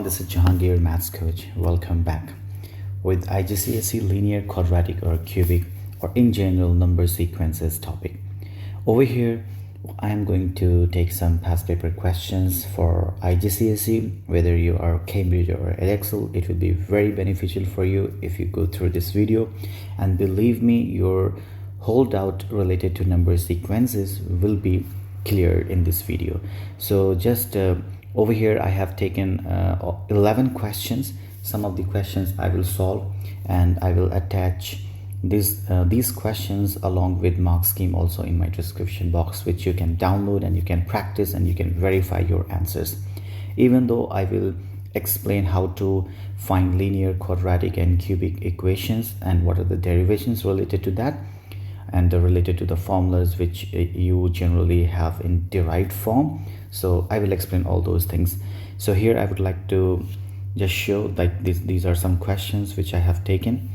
This is Jahangeer, Maths Coach. Welcome back. With IGCSE linear, quadratic or cubic or in general number sequences topic. Over here, I am going to take some past paper questions for IGCSE. Whether you are Cambridge or Edexcel, it will be very beneficial for you if you go through this video. And believe me, your whole doubt related to number sequences will be cleared in this video. So just over here I have taken 11 questions. Some of the questions I will solve and I will attach these questions along with mark scheme also in my description box, which you can download and you can practice and you can verify your answers. Even though I will explain how to find linear, quadratic and cubic equations and what are the derivations related to that and related to the formulas which you generally have in derived form. So I will explain all those things. So here I would like to just show like these are some questions which I have taken.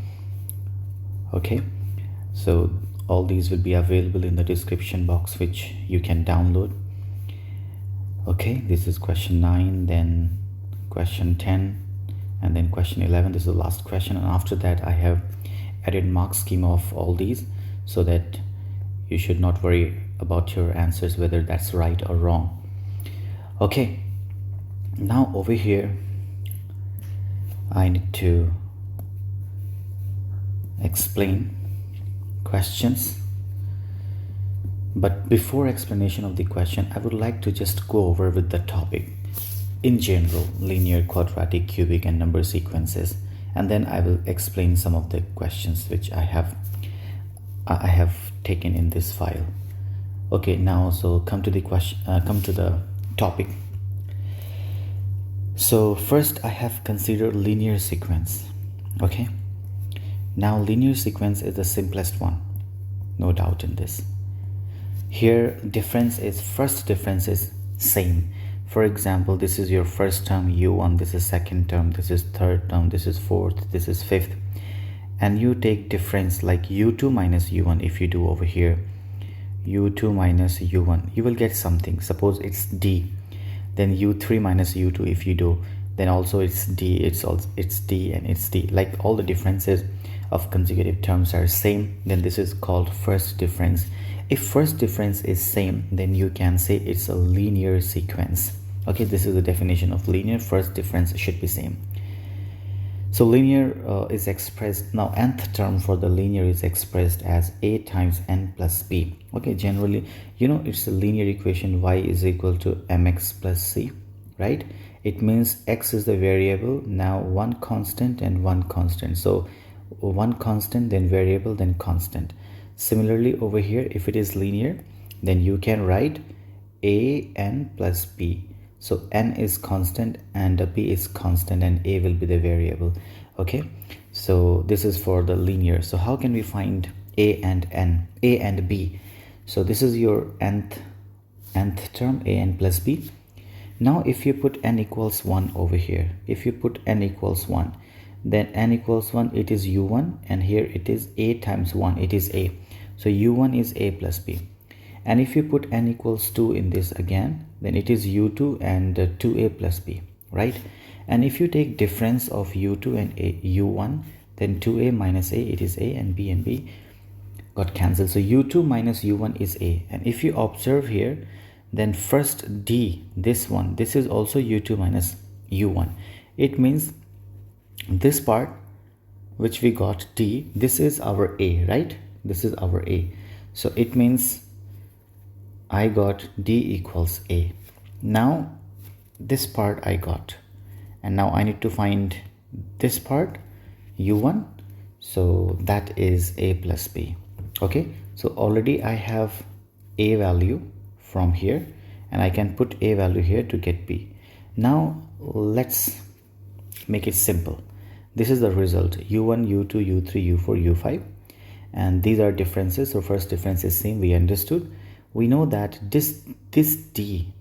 Okay, so all these will be available in the description box, which you can download. Okay, this is question 9, then question 10, and then question 11. This is the last question, and after that I have added mark scheme of all these so that you should not worry about your answers whether that's right or wrong. Okay, now over here I need to explain questions, but before explanation of the question I would like to just go over with the topic in general: linear, quadratic, cubic and number sequences, and then I will explain some of the questions which I have taken in this file. Okay, now so come to the question, come to the topic. So first I have considered linear sequence. Okay, now linear sequence is the simplest one, no doubt in this. Here first difference is same. For example, this is your first term u1, this is second term, this is third term, this is fourth, this is fifth, and you take difference like u2 minus u1. If you do over here u2 minus u1, you will get something. Suppose it's d. Then u3 minus u2, if you do, then also it's d, it's d and it's d. Like all the differences of consecutive terms are same, then this is called first difference. If first difference is same, then you can say it's a linear sequence. Okay, this is the definition of linear. First difference should be same. So linear is expressed, now nth term for the linear is expressed as a times n plus b. Okay, generally you know it's a linear equation, y is equal to mx plus c, right? It means x is the variable, now one constant and one constant. So one constant, then variable, then constant. Similarly over here, if it is linear, then you can write a n plus b. So n is constant and b is constant and a will be the variable. Okay, so this is for the linear. So how can we find a and n, a and b? So this is your nth term, a n plus b. Now if you put n equals 1 over here, if you put n equals 1, then n equals 1, it is u1, and here it is a times 1, it is a. So u1 is a plus b. And if you put n equals 2 in this again, then it is u2 and 2a plus b, right? And if you take difference of u2 and u1, then 2a minus a, it is a, and b got cancelled. So u2 minus u1 is a. And if you observe here, then first d, this one, this is also u2 minus u1. It means this part which we got d, this is our a, right? This is our a. So it means I got d equals a. Now this part I got, and now I need to find this part u1, so that is a plus b. Okay, so already I have a value from here and I can put a value here to get b. Now let's make it simple. This is the result: u1, u2, u3, u4, u5, and these are differences. So first difference is same, we understood. We know that this d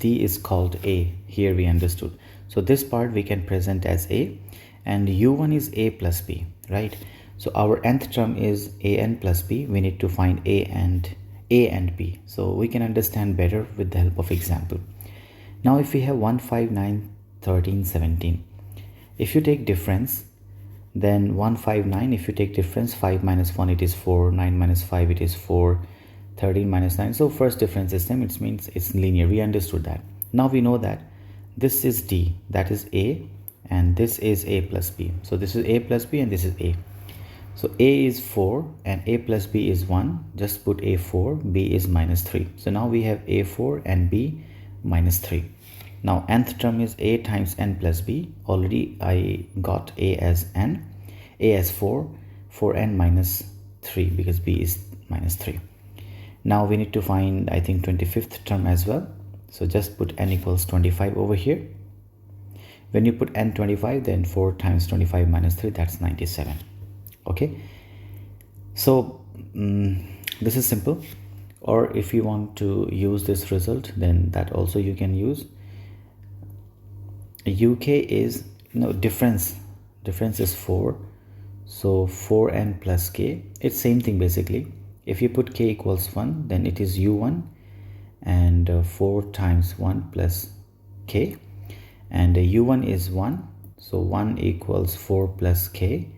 is called a. Here we understood. So this part we can present as a, and u1 is a plus b, right? So our nth term is a n plus b. We need to find a and b. So we can understand better with the help of example. Now if we have 1, 5, 9, 13, 17. If you take difference, then 1, 5, 9. If you take difference, 5 minus 1 it is 4, 9 minus 5 it is 4, 13 minus 9. So first difference is same, it means it's linear. We understood that. Now we know that this is D, that is A, and this is A plus B. So this is A plus B and this is A. So A is 4 and A plus B is 1. Just put A4, B is minus 3. So now we have A4 and B minus 3. Now nth term is A times n plus B. Already I got A as n, A as 4, 4n minus 3 because B is minus 3. Now we need to find, I think, 25th term as well. So just put n equals 25 over here. When you put n 25, then 4 times 25 minus 3, that's 97. Okay, so this is simple. Or if you want to use this result, then that also you can use. UK is, difference is 4, so 4n plus k. It's same thing basically. If you put k equals 1, then it is u1 and 4 times 1 plus k, and u1 is 1, so 1 equals 4 plus k,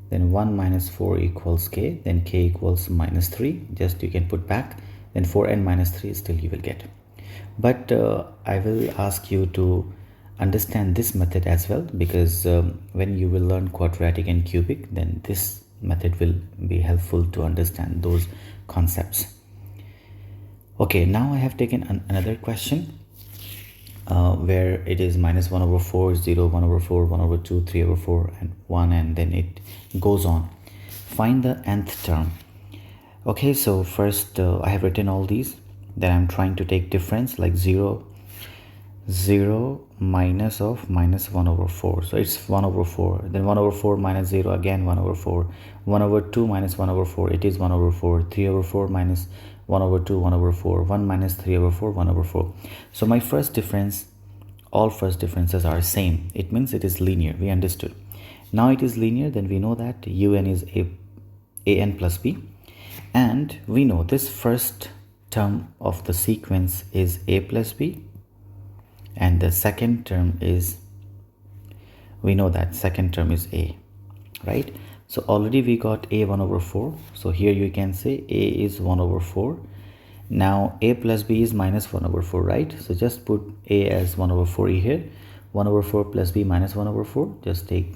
then 1 minus 4 equals k, then k equals minus 3. Just you can put back, then 4n minus 3 still you will get. But I will ask you to understand this method as well, because when you will learn quadratic and cubic, then this method will be helpful to understand those concepts. Okay, now I have taken another question where it is minus 1 over 4, 0, 1 over 4, 1 over 2, 3 over 4 and 1, and then it goes on. Find the nth term. Okay, so first I have written all these. Then I'm trying to take difference, like 0, 0 minus of minus 1 over 4. So it's 1 over 4. Then 1 over 4 minus 0, again 1 over 4. 1 over 2 minus 1 over 4, it is 1 over 4. 3 over 4 minus 1 over 2, 1 over 4. 1 minus 3 over 4, 1 over 4. So my first difference, all first differences are same. It means it is linear. We understood. Now it is linear, then we know that un is an plus b. And we know this first term of the sequence is a plus b. And the second term is, we know that second term is a, right? So already we got a 1 over 4. So here you can say a is 1 over 4. Now a plus b is minus 1 over 4, right? So just put a as 1 over 4 here. 1 over 4 plus b minus 1 over 4. Just take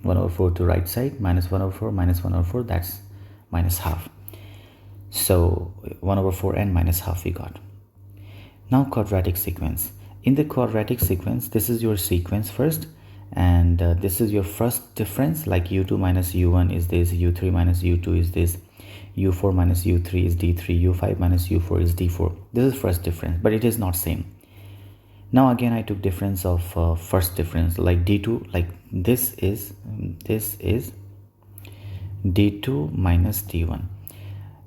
1 over 4 to right side. Minus 1 over 4 minus 1 over 4. That's minus half. So 1 over 4 and minus half we got. Now quadratic sequence. In the quadratic sequence, this is your sequence first, and this is your first difference, like u2 minus u1 is this, u3 minus u2 is this, u4 minus u3 is d3, u5 minus u4 is d4. This is first difference, but it is not same. Now again I took difference of first difference, like d2, like this is d2 minus d1.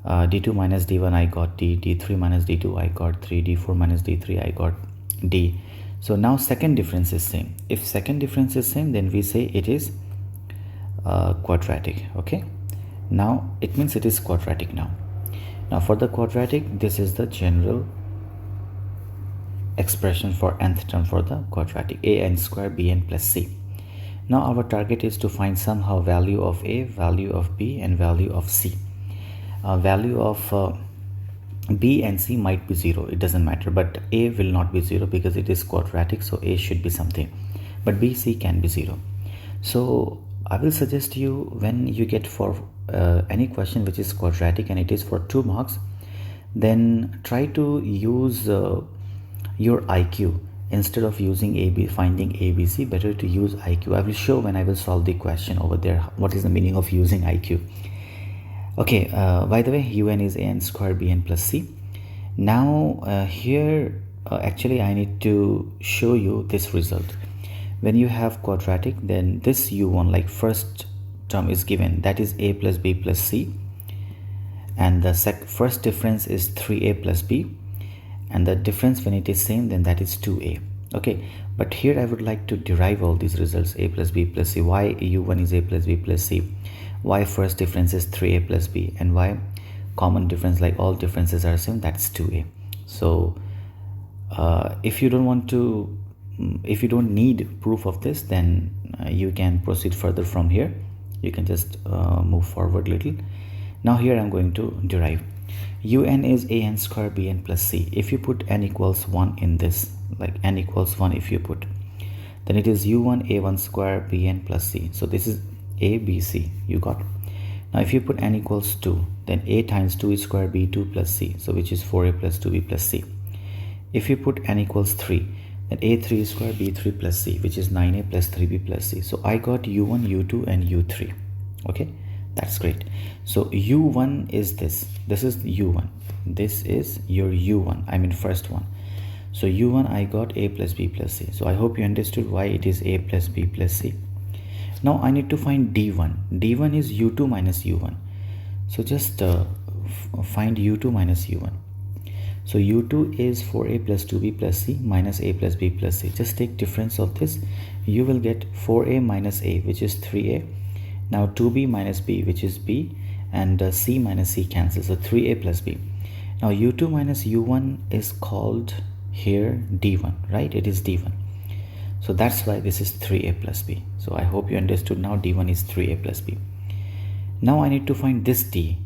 D2 minus d1 I got d, d3 minus d2 I got 3, d4 minus d3 I got d. So now second difference is same. If second difference is same, then we say it is quadratic. Okay, now it means it is quadratic. Now for the quadratic, this is the general expression for nth term for the quadratic, a n square b n plus c. Now our target is to find somehow value of a, value of b and value of c. Value of b and c might be 0, it doesn't matter, but a will not be 0 because it is quadratic, so a should be something, but b, c can be 0. So I will suggest you, when you get for any question which is quadratic and it is for 2 marks, then try to use your IQ instead of using finding ABC. Better to use IQ. I will show when I will solve the question over there what is the meaning of using IQ. Okay, by the way, un is an square bn plus c. Now here actually I need to show you this result. When you have quadratic, then this u1, like first term is given, that is a plus b plus c, and the first difference is 3a plus b, and the difference when it is same, then that is 2a. Okay, but here I would like to derive all these results, a plus b plus c. Why u1 is a plus b plus c? Why first difference is 3a plus b, and why common difference, like all differences are same, that's 2a. So if you don't want to if you don't need proof of this, then you can proceed further from here. You can just move forward little. Now here I'm going to derive. Un is an square bn plus c. If you put n equals 1 in this, like n equals 1 if you put, then it is u1 a1 square bn plus c. So this is a b c, you got. Now if you put n equals 2, then a times 2 is square b2 plus c, so which is 4a plus 2b plus c. If you put n equals 3, then a3 is square b3 plus c, which is 9a plus 3b plus c. So I got u1, u2 and u3. Okay, that's great. So u1 is this is u1, this is your u1, I mean first one. So u1 I got a plus b plus c. So I hope you understood why it is a plus b plus c. Now I need to find d1. d1 is u2 minus u1. So just find u2 minus u1. So u2 is 4a plus 2b plus c minus a plus b plus c. Just take difference of this. You will get 4a minus a, which is 3a. Now 2b minus b, which is b, and c minus c cancels, so 3a plus b. Now u2 minus u1 is called here d1, right? It is d1. So that's why this is 3a plus b. So I hope you understood now. D1 is 3a plus b. Now I need to find this d.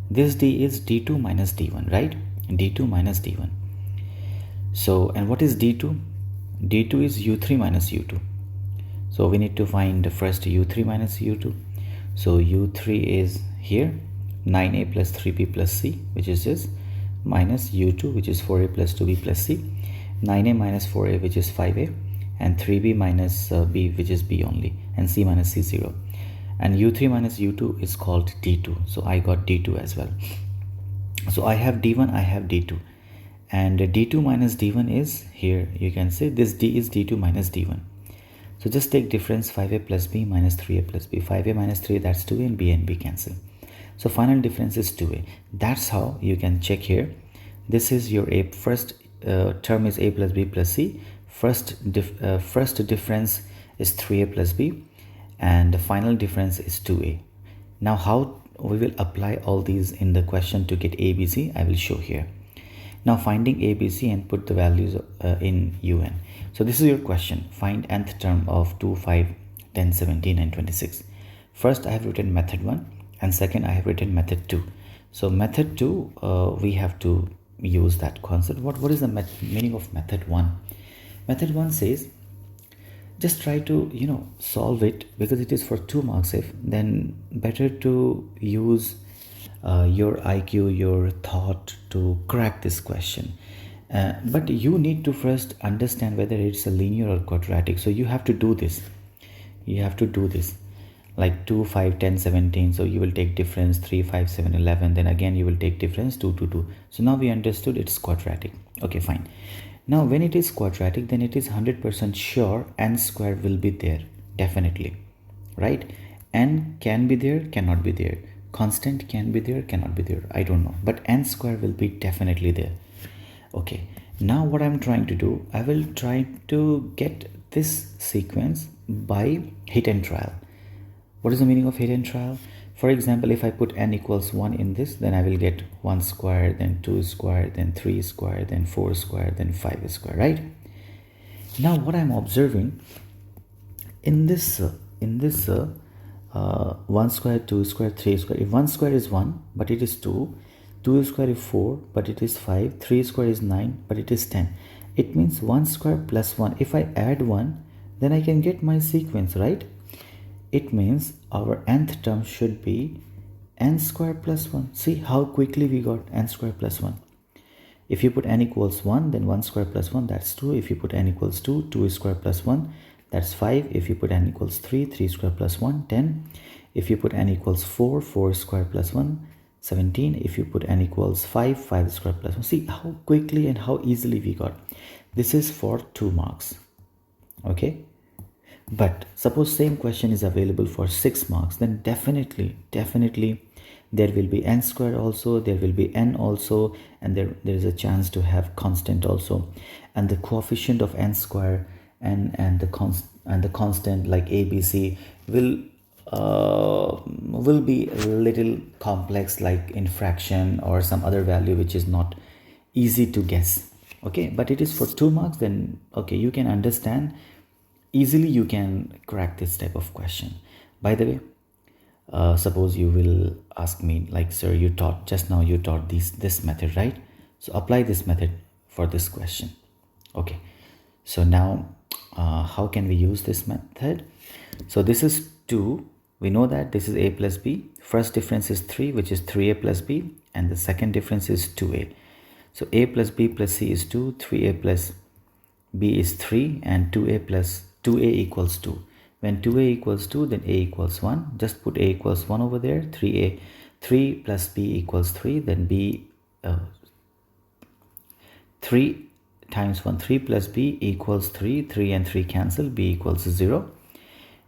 This d is d2 minus d1, right? D2 minus d1. So, and what is d2? d2 is u3 minus u2. So we need to find first u3 minus u2. So u3 is here 9a plus 3b plus c, which is this, minus u2, which is 4a plus 2b plus c, 9a minus 4a, which is 5a, and 3b minus b, which is b only, and c minus c 0. And u3 minus u2 is called d2. So I got d2 as well. So I have d1, I have d2, and d2 minus d1 is here. You can say this d is d2 minus d1. So just take difference, 5a plus b minus 3a plus b. 5a minus 3, that's 2a, and b cancel. So final difference is 2a. That's how you can check here. This is your a. First term is a plus b plus c. First difference is 3a plus b, and the final difference is 2a. Now how we will apply all these in the question to get ABC, I will show here. Now finding ABC and put the values in UN. So this is your question. Find nth term of 2, 5, 10, 17 and 26. First I have written method 1, and second I have written method 2. So method 2, we have to use that concept. What is the meaning of method 1? Method 1 says just try to solve it, because it is for 2 marks. If then better to use your IQ, your thought to crack this question, but you need to first understand whether it's a linear or quadratic. So you have to do this, like 2, 5, 10, 17. So you will take difference 3, 5, 7, 11, then again you will take difference 2, 2, 2. So now we understood it's quadratic. Okay, fine. Now when it is quadratic, then it is 100% sure n square will be there, definitely, right? N can be there, cannot be there. Constant can be there, cannot be there, I don't know, but n square will be definitely there. Okay, now what I'm trying to do, I will try to get this sequence by hit and trial. What is the meaning of hit and trial? For example, if I put n equals 1 in this, then I will get 1 square, then 2 square, then 3 square, then 4 square, then 5 square, right? Now what I'm observing in this 1 square, 2 square, 3 square, if 1 square is 1 but it is 2, 2 square is 4 but it is 5, 3 square is 9 but it is 10. It means 1 square plus 1. If I add 1, then I can get my sequence, right? It means our nth term should be n square plus 1. See how quickly we got n square plus 1. If you put n equals 1, then 1 square plus 1, that's 2. If you put n equals 2, 2 square plus 1, that's 5. If you put n equals 3, 3 square plus 1, 10. If you put n equals 4, 4 square plus 1, 17. If you put n equals 5, 5 square plus 1. See how quickly and how easily we got. This is for 2 marks. Okay. But suppose same question is available for 6 marks, then definitely there will be n square also, there will be n also, and there is a chance to have constant also, and the coefficient of n square and the constant like ABC will be a little complex, like in fraction or some other value which is not easy to guess. Okay, but it is for 2 marks, then okay, you can understand easily, you can crack this type of question. By the way, suppose you will ask me like, sir, you taught just now, you taught this method, right? So apply this method for this question. Okay, so now how can we use this method? So this is 2, we know that this is a plus b. First difference is 3, which is 3a plus b, and the second difference is 2a. So a plus b plus c is 2, 3a plus b is 3, and 2a plus 2a equals 2. When 2a equals 2, then a equals 1. Just put a equals 1 over there. 3 plus b equals 3, then b 3 times 1, 3 plus b equals 3. 3 and 3 cancel, b equals 0.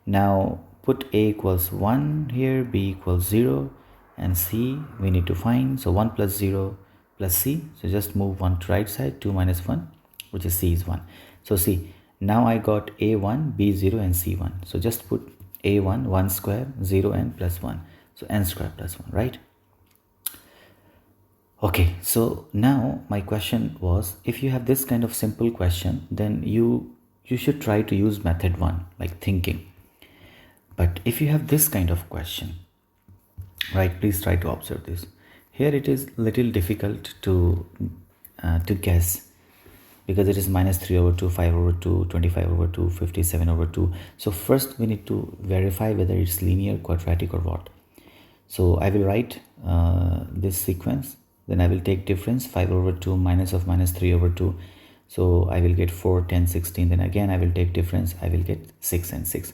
Now put a equals 1 here, b equals 0, and c we need to find. So 1 plus 0 plus c. So just move 1 to right side. 2 minus 1, which is c is 1. So see, now I got a1, b0, and c1. So just put a1, 1 square, 0, and plus 1. So n square plus 1, right? Okay, so now my question was, if you have this kind of simple question, then you should try to use method 1, like thinking. But if you have this kind of question, right, please try to observe this. Here it is little difficult to guess, because it is minus 3 over 2, 5 over 2, 25 over 2, 57 over 2. So first we need to verify whether it's linear, quadratic, or what. So I will write this sequence, then I will take difference 5 over 2 minus of minus 3 over 2. So I will get 4, 10, 16. Then again I will take difference, I will get 6 and 6.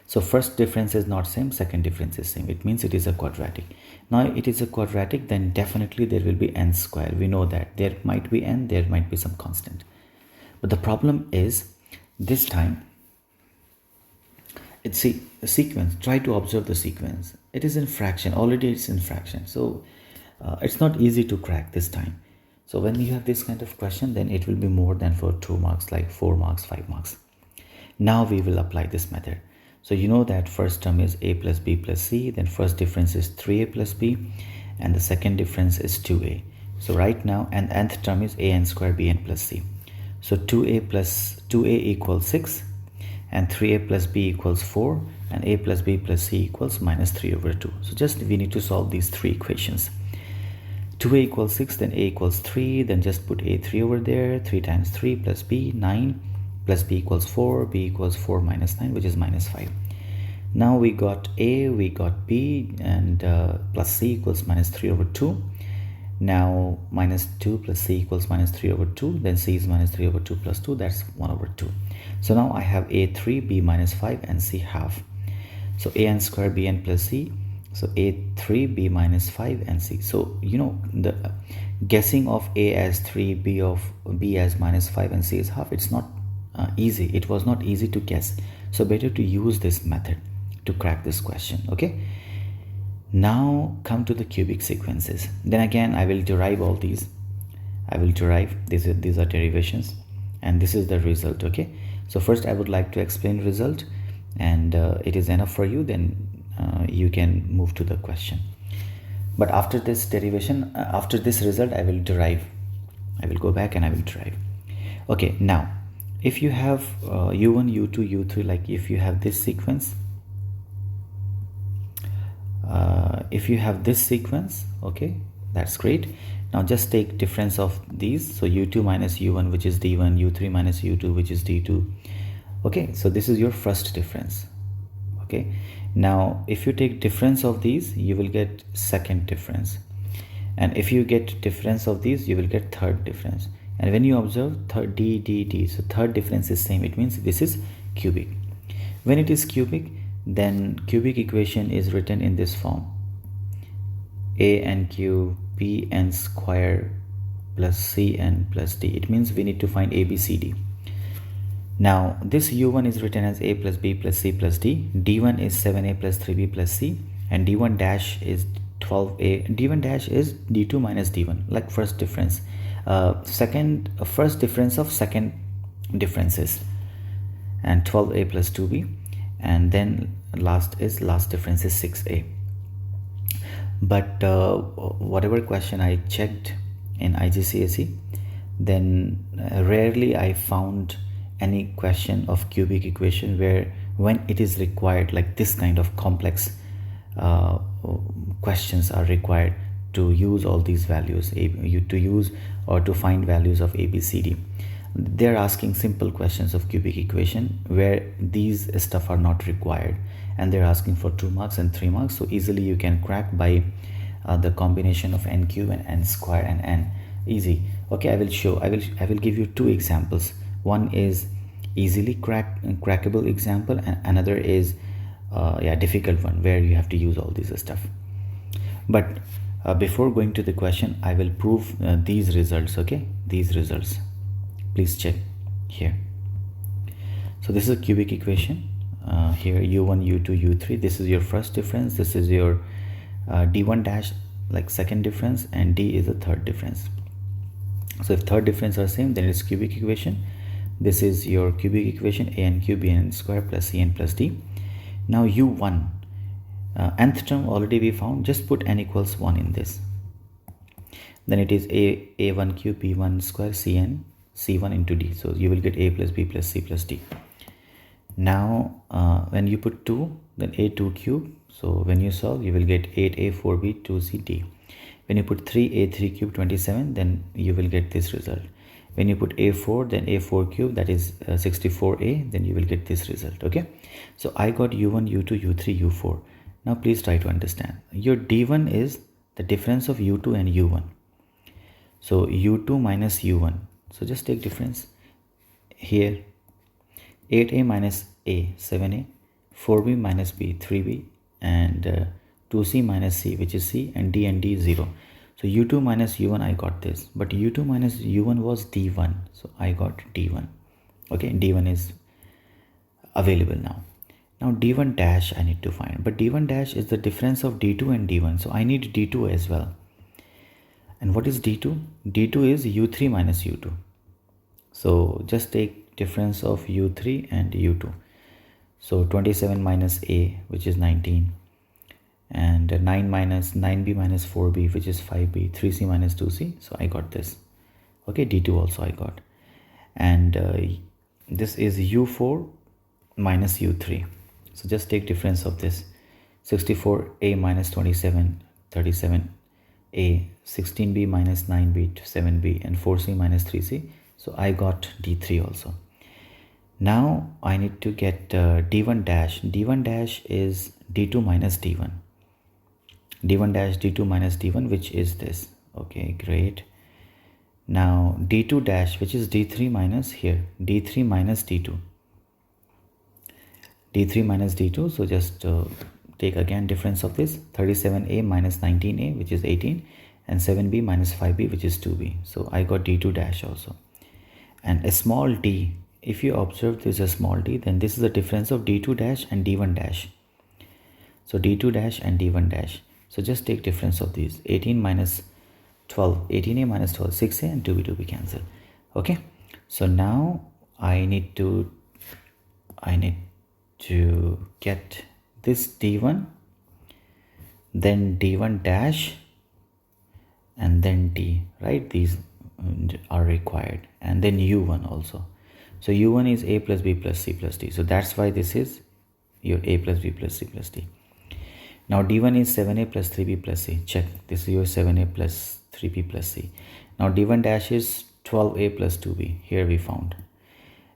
So first difference is not same, second difference is same. It means it is a quadratic. Now it is a quadratic, then definitely there will be n square. We know that there might be n, there might be some constant. But the problem is this time, it's a sequence. Try to observe the sequence. It is in fraction, already it's in fraction. So it's not easy to crack this time. So when you have this kind of question, then it will be more than for 2 marks, like 4 marks, 5 marks. Now we will apply this method. So you know that first term is a plus b plus c, then first difference is 3a plus b, and the second difference is 2a. So right now, and nth term is a n square bn plus c. So 2a plus 2a equals 6, and 3a plus b equals 4, and a plus b plus c equals minus 3 over 2. So just we need to solve these 3 equations. 2a equals 6, then a equals 3, then just put a3 over there. 3 times 3 plus b, 9, plus b equals 4, b equals 4 minus 9, which is minus 5. Now we got a, we got b, and plus c equals minus 3 over 2. Now minus 2 plus c equals minus 3 over 2, then c is minus 3 over 2 plus 2, that's 1 over 2. So now I have a3, b minus 5, and c half. So an square bn plus c, so a3, b minus 5, and c. So you know, the guessing of a as 3, b as minus 5, and c is half, it's not easy. It was not easy to guess. So better to use this method to crack this question. Okay, now come to the cubic sequences. Then again I will derive all these. I will derive these are derivations, and this is the result. Okay, so first I would like to explain result, and it is enough for you, then you can move to the question. But after this derivation, after this result, I will derive. I will go back and I will derive. Okay, now if you have u1, u2, u3, like if you have this sequence, okay, that's great. Now just take difference of these. So u2 minus u1, which is d1, u3 minus u2, which is d2. Okay, so this is your first difference. Okay, now if you take difference of these, you will get second difference, and if you get difference of these, you will get third difference. And when you observe third d, so third difference is same. It means this is cubic. When it is cubic, then cubic equation is written in this form: a n cube b n square plus c n plus d. It means we need to find a, b, c, d. Now this u1 is written as a plus b plus c plus d. d1 is 7a plus 3b plus c, and d1 dash is 12a. d1 dash is d2 minus d1, like first difference. First difference of second differences, and 12a plus 2b, and then last difference is 6a. But whatever question I checked in IGCSE, then rarely I found any question of cubic equation where when it is required, like this kind of complex questions are required to use all these values, to use or to find values of ABCD. They're asking simple questions of cubic equation where these stuff are not required, and they're asking for 2 marks and 3 marks. So easily you can crack by the combination of n cube and n square and n. Easy. Okay, I will give you 2 examples. One is easily crackable example, and another is difficult one where you have to use all this stuff. But before going to the question, I will prove these results. Okay, these results, please check here. So this is a cubic equation. Here u1, u2, u3, this is your first difference, this is your d1 dash, like second difference, and d is the third difference. So if third difference are same, then it's cubic equation. This is your cubic equation, an cube bn square plus cn plus d. Now u1, nth term already we found, just put n equals 1 in this. Then it is a1 cube b1 square cn c1 into d. So you will get a plus b plus c plus d. Now when you put 2, then a2 cube. So when you solve, you will get 8a4b 2cd. When you put 3a3 cube 27, then you will get this result. When you put a4, then a4 cube, that is 64a, then you will get this result. Okay, so I got u1, u2, u3, u4. Now please try to understand. Your d1 is the difference of u2 and u1. So u2 minus u1. So just take difference here. 8a minus a, 7a, 4b minus b, 3b, and 2c minus c, which is c, and d is 0. So u2 minus u1, I got this, but u2 minus u1 was d1, so I got d1. Okay, d1 is available now. Now d1 dash I need to find, but d1 dash is the difference of d2 and d1, so I need d2 as well. And what is d2? d2 is u3 minus u2. So just take difference of u3 and u2. So 27 minus a, which is 19, and 9b minus 4b, which is 5b, 3c minus 2c. So I got this. Okay, d2 also I got. And this is u4 minus u3. So just take difference of this. 64a minus 27, 37a, 16b minus 9b, 7b, and 4c minus 3c. So I got d3 also. Now I need to get d1 dash. d1 dash is d2 minus d1. d1 dash d2 minus d1, which is this. Okay, great. Now d2 dash, which is d3 minus here, d3 minus d2. d3 minus d2, so just take again difference of this. 37a minus 19a, which is 18, and 7b minus 5b, which is 2b. So I got d2 dash also. And a small d, if you observe this is a small d, then this is the difference of d2 dash and d1 dash. So d2 dash and d1 dash. So just take difference of these. 18 minus 12, 18a minus 12, 6a, and 2b cancel. Okay, so now I need to get this d1, then d1 dash, and then d, right? These are required, and then u1 also. So u1 is a plus b plus c plus d. So that's why this is your a plus b plus c plus d. Now d1 is 7a plus 3b plus c. Check. This is your 7a plus 3b plus c. Now d1 dash is 12a plus 2b. Here we found.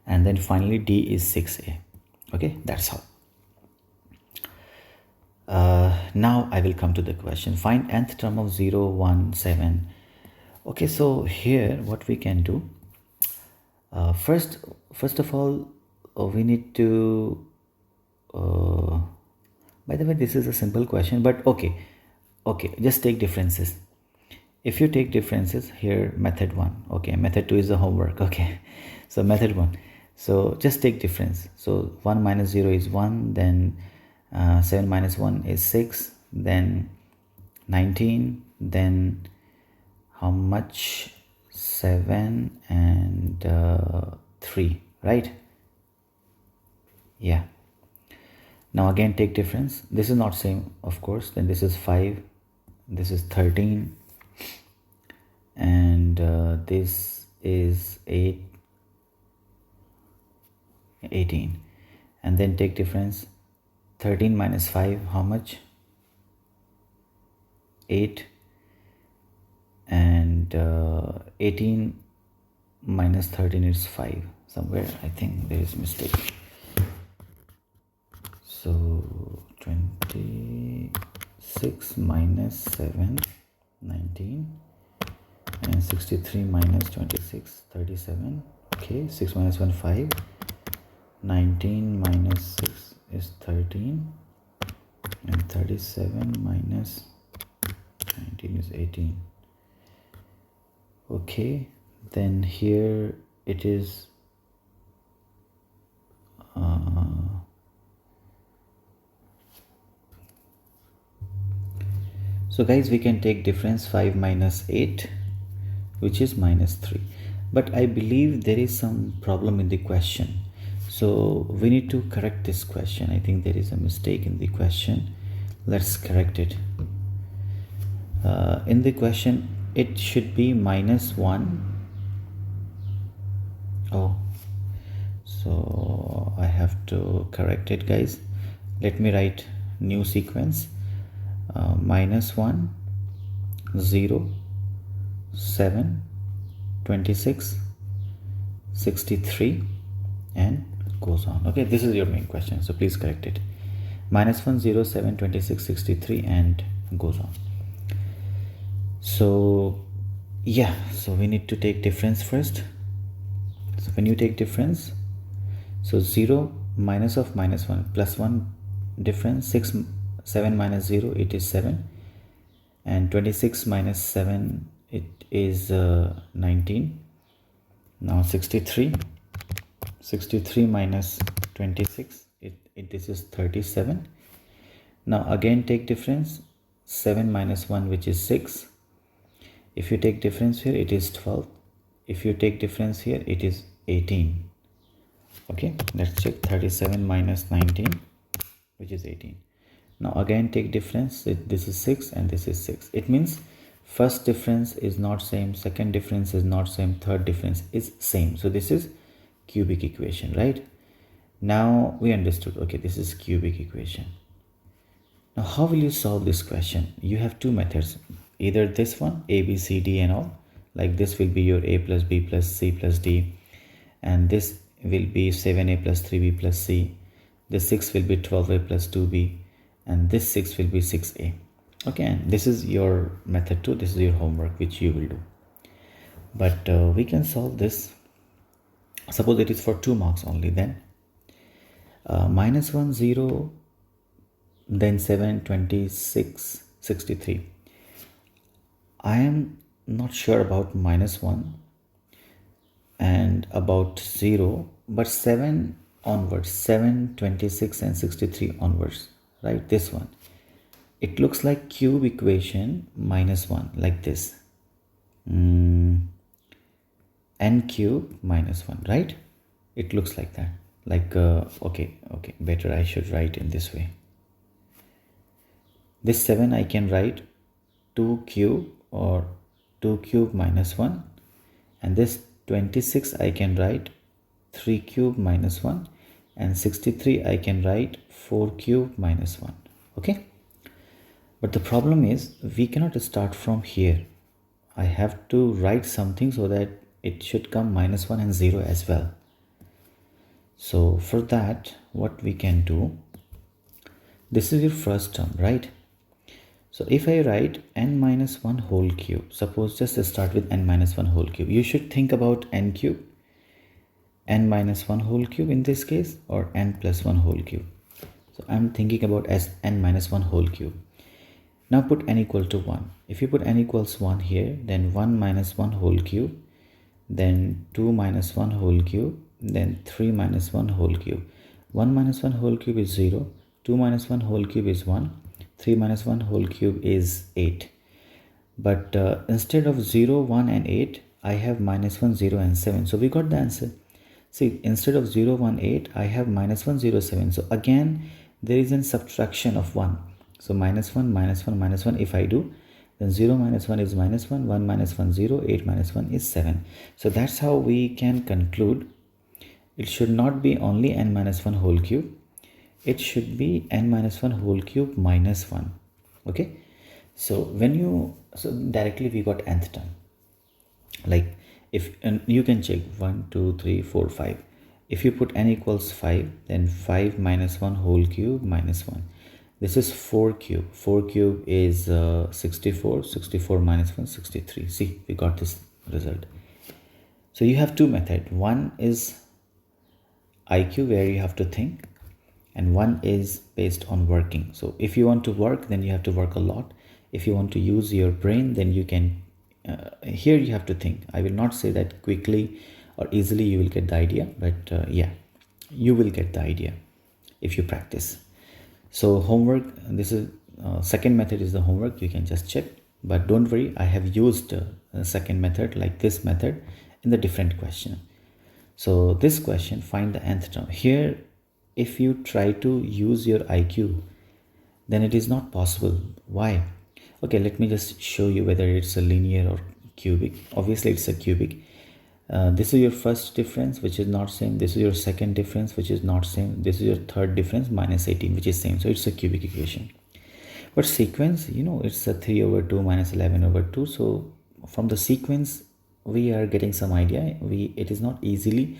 And then finally d is 6a. Okay, that's how. Now I will come to the question. Find nth term of 0, 1, 7. Okay, so here what we can do. First of all, we need to by the way, this is a simple question, but okay, just take differences. If you take differences here, method 1, okay, method 2 is the homework. Okay, so method 1, so just take difference. So 1 minus 0 is 1, then 7 minus 1 is 6, then 19, then how much? 7 and 3, right? Yeah. Now again take difference. This is not same, of course. Then this is 5, this is 13, and this is 18, and then take difference. 13 minus 5, how much? 8. And 18 minus 13 is 5. Somewhere I think there is mistake. So 26 minus 7, 19, and 63 minus 26, 37. Okay, 6 minus 1, 5. 19 minus 6 is 13, and 37 minus 19 is 18. Okay, then here it is so guys, we can take difference 5 minus 8, which is minus 3. But I believe there is some problem in the question, so we need to correct this question. I think there is a mistake in the question. Let's correct it. In the question it should be minus 1. Oh, so I have to correct it, guys. Let me write new sequence. Minus 1, 0, 7, 26, 63, and goes on. Okay, this is your main question, so please correct it. Minus 1, 0, 7, 26, 63, and goes on. So yeah, so we need to take difference first. So when you take difference, so 0 minus of minus 1 plus 1 difference, 7 minus 0, it is 7, and 26 minus 7, it is 19. Now 63 minus 26, this is 37. Now again take difference. 7 minus 1, which is 6. If you take difference here, it is 12. If you take difference here, it is 18. Okay, let's check. 37 minus 19, which is 18. Now again take difference. This is 6 and this is 6. It means first difference is not same, second difference is not same, third difference is same. So this is cubic equation, right? Now we understood. Okay, this is cubic equation. Now how will you solve this question? You have two methods. Either this one, a, b, c, d and all, like this will be your a plus b plus c plus d, and this will be 7a plus 3b plus c. This 6 will be 12a plus 2b, and this 6 will be 6a. Okay, and this is your method 2. This is your homework which you will do. But we can solve this. Suppose it is for 2 marks only, then minus 1, 0, then 7, 26, 63. I am not sure about minus 1 and about 0, but 7 onwards, 7, 26 and 63 onwards, right? This one, it looks like cube equation minus 1, like this. N cube minus 1, right? It looks like that. Like okay, better I should write in this way. This 7 I can write 2 cube or 2 cube minus 1, and this 26 I can write 3 cube minus 1, and 63 I can write 4 cube minus 1. Okay, but the problem is we cannot start from here. I have to write something so that it should come minus 1 and 0 as well. So for that, what we can do, this is your first term, right? So if I write n minus 1 whole cube, suppose just start with n minus 1 whole cube. You should think about n cube, n minus 1 whole cube in this case, or n plus 1 whole cube. So I'm thinking about as n minus 1 whole cube. Now put n equal to 1. If you put n equals 1 here, then 1 minus 1 whole cube, then 2 minus 1 whole cube, then 3 minus 1 whole cube. 1 minus 1 whole cube is 0, 2 minus 1 whole cube is 1, 3 minus 1 whole cube is 8. But instead of 0, 1 and 8, I have minus 1, 0 and 7. So we got the answer. See, instead of 0, 1, 8, I have minus 1, 0, 7. So again, there is a subtraction of 1. So minus 1, minus 1, minus 1 if I do, then 0 minus 1 is minus 1, 1 minus 1 0, 8 minus 1 is 7. So that's how we can conclude it should not be only n minus 1 whole cube, it should be n minus 1 whole cube minus 1. Okay, so directly we got nth term. Like if, and you can check 1 2 3 4 5. If you put n equals 5, then 5 minus 1 whole cube minus 1. This is 4 cube. 4 cube is 64. 64 minus 1, 63. See, we got this result. So you have two methods. One is IQ, where you have to think, and one is based on working. So if you want to work, then you have to work a lot. If you want to use your brain, then you can here you have to think. I will not say that quickly or easily you will get the idea, but yeah, you will get the idea if you practice. So homework, this is second method is the homework. You can just check, but don't worry, I have used a second method like this method in the different question. So this question, find the nth term. Here if you try to use your IQ, then it is not possible. Why? Okay, let me just show you whether it's a linear or cubic. Obviously it's a cubic. This is your first difference, which is not same. This is your second difference, which is not same. This is your third difference, minus 18, which is same. So it's a cubic equation. But sequence, you know, it's a 3 over 2 minus 11 over 2. So from the sequence we are getting some idea. It is not easily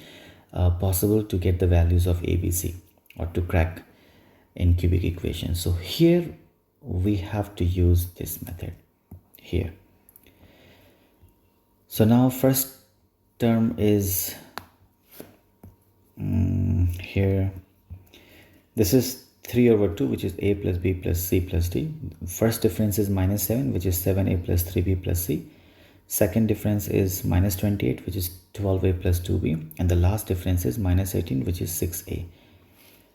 possible to get the values of ABC or to crack in cubic equation. So here we have to use this method here. So now first term is here. This is 3 over 2, which is a plus b plus c plus d. First difference is minus 7, which is 7a plus 3b plus c. Second difference is minus 28, which is 12a plus 2b. And the last difference is minus 18, which is 6a.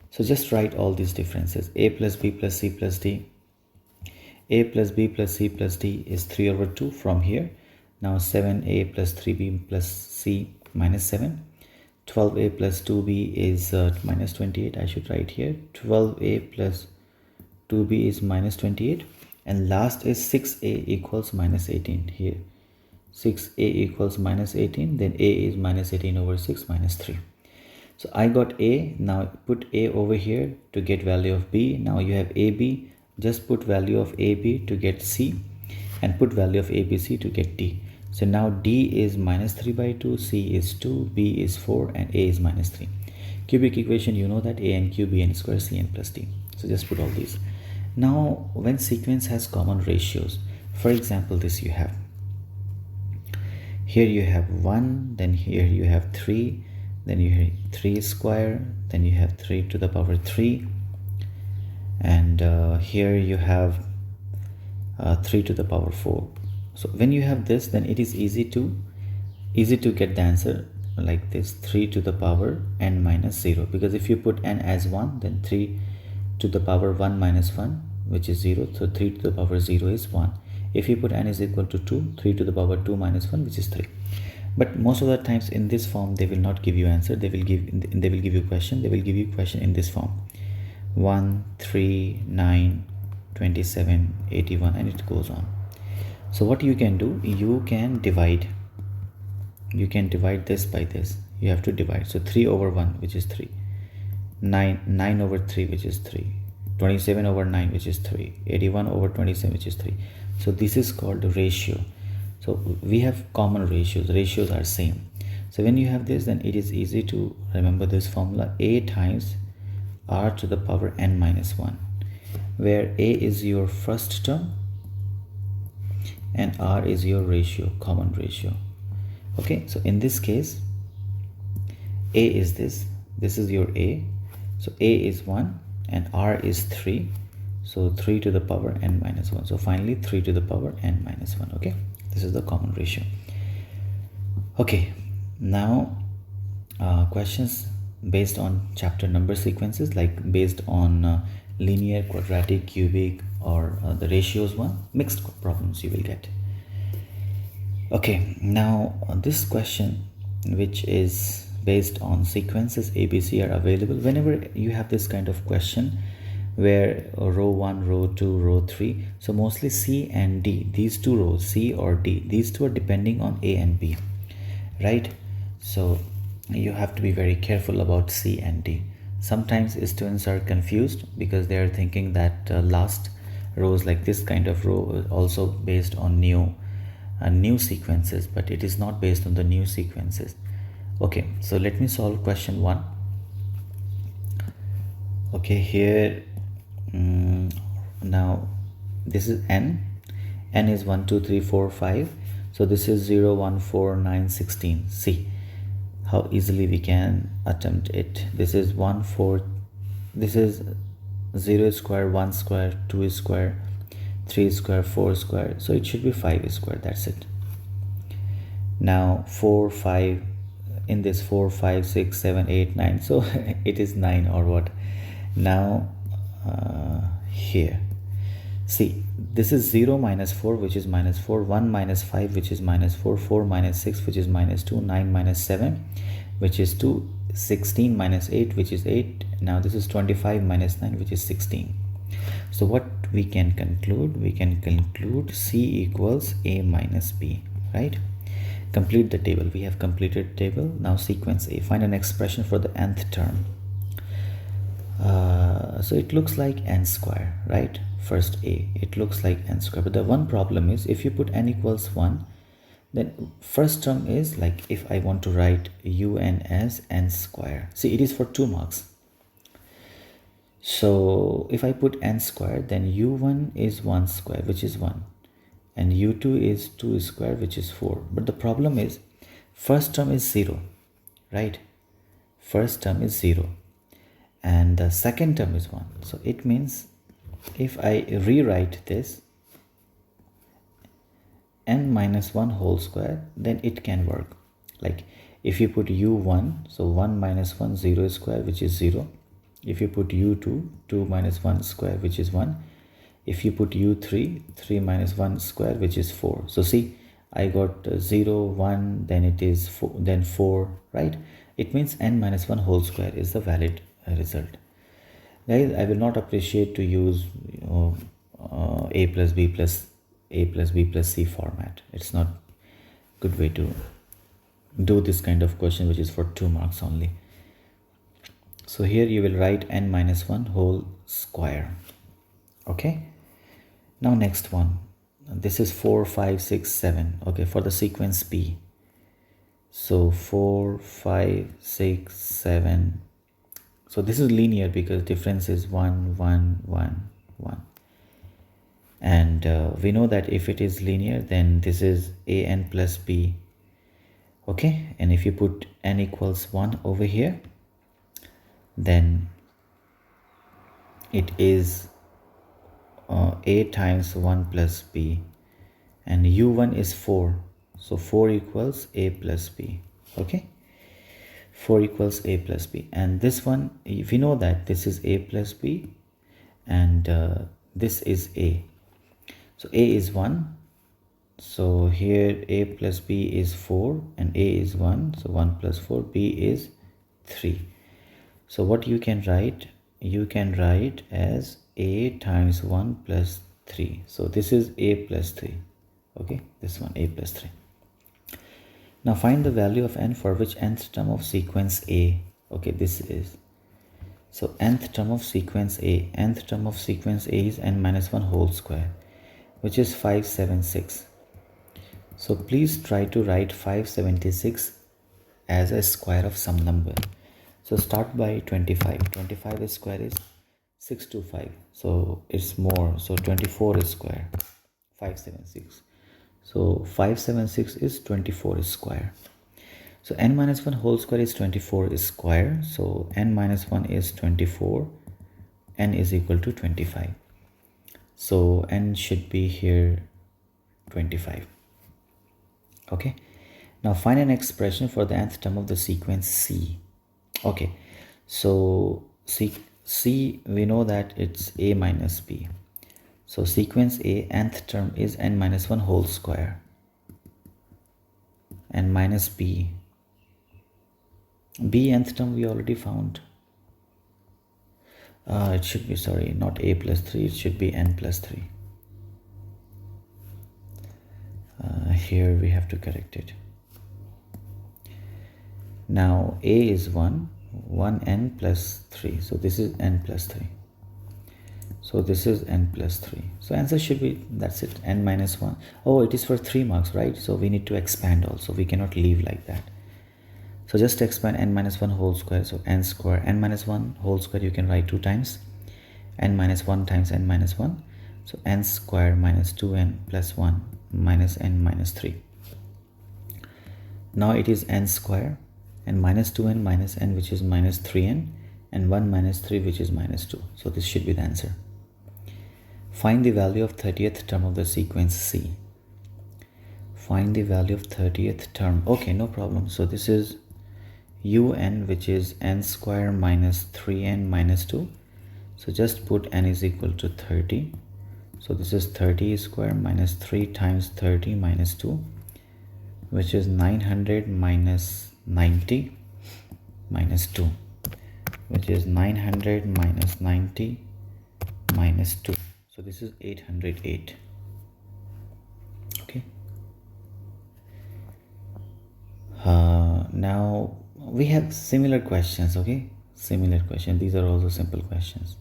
So just write all these differences. A plus b plus c plus d. A plus b plus c plus d is 3 over 2 from here. Now 7a plus 3b plus c minus 7. 12a plus 2b is minus 28. I should write here. 12a plus 2b is minus 28. And last is 6a equals minus 18 here. 6a equals minus 18. Then a is minus 18 over 6 minus 3. So I got a. Now put a over here to get value of b. Now you have ab. Just put value of ab to get c. And put value of abc to get d. So now d is minus 3 by 2, c is 2, b is 4, and a is minus 3. Cubic equation, you know that a n cube b n square c n plus d. So just put all these. Now when sequence has common ratios, for example, this you have. Here you have 1, then here you have 3, then you have 3 square, then you have 3 to the power 3, and here you have 3 to the power 4. So when you have this, then it is easy to get the answer like this, 3 to the power n minus 0, because if you put n as 1, then 3 to the power 1 minus 1, which is 0, so 3 to the power 0 is 1. If you put n is equal to 2, 3 to the power 2 minus 1, which is 3. But most of the times in this form they will not give you answer. They will give you question. They will give you question in this form: 1 3 9 27 81, and it goes on. So what you can do, you can divide this by this. You have to divide. So 3 over 1, which is 3, 9 over 3, which is 3, 27 over 9, which is 3, 81 over 27, which is 3. So this is called ratio. So we have common ratios. Ratios are same. So when you have this, then it is easy to remember this formula: a times r to the power n minus 1, where a is your first term and r is your ratio, common ratio. Okay, so in this case a is this is your a. So a is 1 and r is 3. So 3 to the power n minus 1. So finally 3 to the power n minus 1. Okay, this is the common ratio. Okay, now questions based on chapter number sequences, like based on linear, quadratic, cubic, or the ratios one, mixed problems you will get. Okay, now this question, which is based on sequences ABC, are available. Whenever you have this kind of question, where row 1, row 2, row 3. So mostly C and D, these two rows, C or D, these two are depending on A and B, right? So you have to be very careful about C and D. Sometimes students are confused because they are thinking that last rows, like this kind of row, is also based on new sequences, but it is not based on the new sequences. Okay, so let me solve question 1. Okay, here now this is n is 1 2 3 4 5. So this is 0 1 4 9 16. See how easily we can attempt it. This is 1 4, this is 0 square, 1 square, 2 square, 3 square, 4 square, so it should be 5 square. That's it. Now 4 5, in this 4 5 6 7 8 9, so it is 9 or what. Now here, see, this is 0 minus 4, which is minus 4, 1 minus 5, which is minus 4, 4 minus 6, which is minus 2, 9 minus 7, which is 2, 16 minus 8, which is 8. Now this is 25 minus 9, which is 16. So what we can conclude? We can conclude C equals A minus B, right? Complete the table. We have completed table. Now sequence A. Find an expression for the nth term. So it looks like n square, right? First A, it looks like n square, but the one problem is if you put n equals 1, then first term is like, if I want to write un as n square, see, it is for 2 marks. So if I put n square, then u1 is 1 square, which is 1, and u2 is 2 square, which is 4. But the problem is first term is 0, right? First term is 0 and the second term is 1. So it means if I rewrite this n minus 1 whole square, then it can work. Like if you put u1, so 1 minus 1, 0 square, which is 0. If you put u2, 2 minus 1 square, which is 1. If you put u3, 3 minus 1 square, which is 4. So see, I got 0 1, then it is 4, then 4, right? It means n minus 1 whole square is the valid result. Guys, I will not appreciate to use a plus b plus c format. It's not good way to do this kind of question, which is for 2 marks only. So here you will write n minus 1 whole square. Okay, now next one, this is 4 5 6 7. Okay, for the sequence B. So 4 5 6 7. So this is linear because difference is 1 1 1 1, and we know that if it is linear, then this is an plus b. Okay, and if you put n equals 1 over here, then it is a times 1 plus b, and u1 is 4, so 4 equals a plus b. Okay, 4 equals a plus b, and this one, if we know that this is a plus b and this is a, so a is 1, so here a plus b is 4 and a is 1, so 1 plus 4, b is 3. So what you can write? You can write as a times 1 plus 3. So this is a plus 3. Okay, this one, a plus 3. Now find the value of n for which nth term of sequence A. Okay, this is, so nth term of sequence A. Nth term of sequence A is n minus 1 whole square, which is 576. So please try to write 576 as a square of some number. So start by 25. 25 square is 625. So it's more. So 24 square, 576. So 576 is 24 square. So n minus 1 whole square is 24 square. So n minus 1 is 24. N is equal to 25. So n should be here 25. Okay. Now find an expression for the nth term of the sequence C. Okay. So C we know that it's a minus b. So sequence A, nth term is n minus 1 whole square, and minus b. B nth term we already found. It should be, sorry, not a plus 3, it should be n plus 3. Here we have to correct it. Now a is 1n plus 3, so this is n plus 3, so this is n plus 3, so answer should be, that's it, n minus 1. Oh, it is for 3 marks, right? So we need to expand also, we cannot leave like that. So just expand n minus 1 whole square, so n square, n minus 1 whole square you can write 2 times, n minus 1 times n minus 1, so n square minus 2n plus 1 minus n minus 3. Now it is n square and minus 2n minus n, which is minus 3n, and 1 minus 3, which is minus 2. So this should be the answer. Find the value of 30th term of the sequence C. Find the value of 30th term. Okay, no problem. So this is un, which is n square minus 3n minus 2. So just put n is equal to 30. So this is 30 square minus 3 times 30 minus 2, which is 900 minus 90 minus 2, which is 900 minus 90 minus 2. So this is 808. Okay. Now we have similar questions. Okay, similar question. These are also simple questions.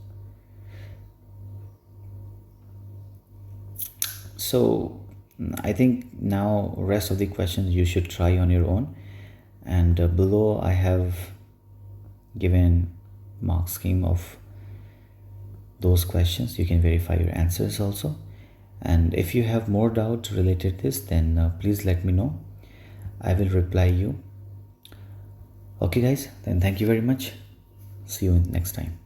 So I think now rest of the questions you should try on your own, and below I have given mark scheme of those questions. You can verify your answers also, and if you have more doubt related to this, then please let me know. I will reply you. Okay guys, then thank you very much. See you next time.